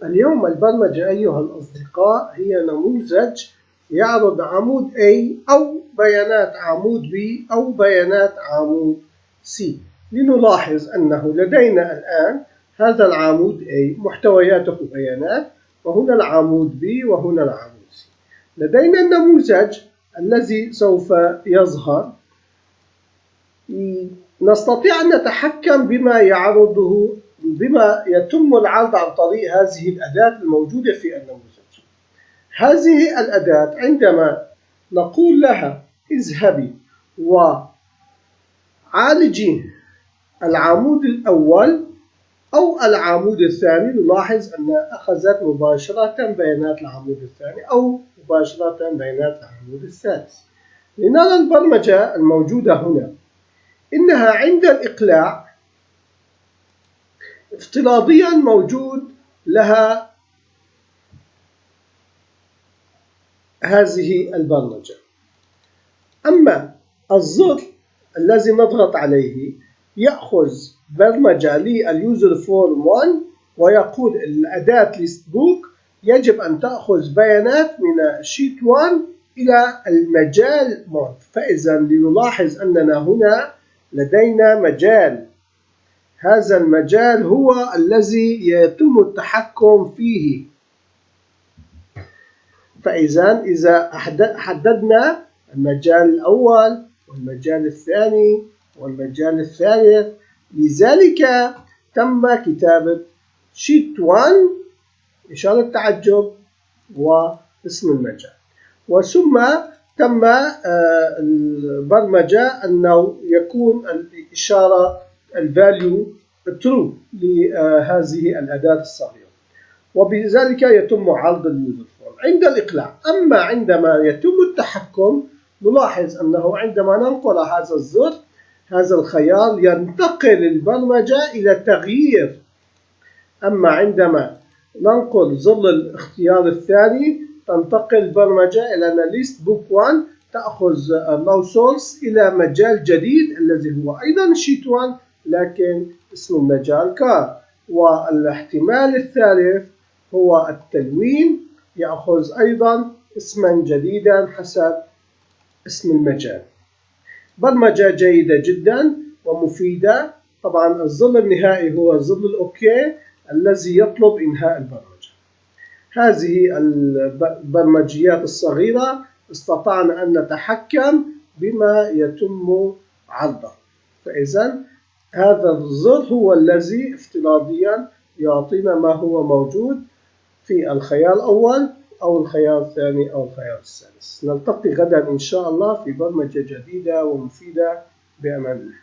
اليوم البرمجة أيها الأصدقاء هي نموذج يعرض عمود A أو بيانات عمود B أو بيانات عمود C. لنلاحظ أنه لدينا الآن هذا العمود A محتوياته بيانات، وهنا العمود B وهنا العمود C. لدينا النموذج الذي سوف يظهر، نستطيع أن نتحكم بما يتم العرض عن طريق هذه الأداة الموجودة في النموذج. هذه الأداة عندما نقول لها اذهبي وعالجي العمود الأول أو العمود الثاني، نلاحظ أنها أخذت مباشرة بيانات العمود الثاني أو مباشرة بيانات العمود الثالث. لنرى البرمجة الموجودة هنا، إنها عند الإقلاع افتراضيا موجود لها هذه البرمجة. أما الزر الذي نضغط عليه يأخذ برمجة لليوزر فورم 1 ويقول الأداة ليست بوك يجب أن تأخذ بيانات من شيت 1 إلى المجال مود. فإذا لنلاحظ أننا هنا لدينا مجال، هذا المجال هو الذي يتم التحكم فيه. إذا حددنا المجال الأول والمجال الثاني والمجال الثالث، لذلك تم كتابة شيت 1 إشارة تعجب واسم المجال، وثم تم البرمجة أنه يكون الإشارة الفاليو true لهذه الأداة الصغيرة، وبذلك يتم عرض اليوزر فورم عند الإقلاع. أما عندما يتم التحكم نلاحظ أنه عندما ننقل هذا الزر، هذا الخيار، ينتقل البرمجة إلى تغيير. أما عندما ننقل زر الاختيار الثاني تنتقل البرمجة إلى أن list book 1 تأخذ no source إلى مجال جديد الذي هو أيضا sheet 1 لكن اسم المجال كار. والاحتمال الثالث هو التلوين، يأخذ أيضا اسما جديدا حسب اسم المجال. برمجة جيدة جدا ومفيدة. طبعا الظل النهائي هو الظل الأوكي الذي يطلب إنهاء البرمجة. هذه البرمجيات الصغيرة استطعنا أن نتحكم بما يتم عرضه. فإذا هذا الزر هو الذي افتراضيا يعطينا ما هو موجود في الخيار الأول أو الخيار الثاني أو الخيار الثالث. نلتقي غدا إن شاء الله في برمجة جديدة ومفيدة بأمان الله.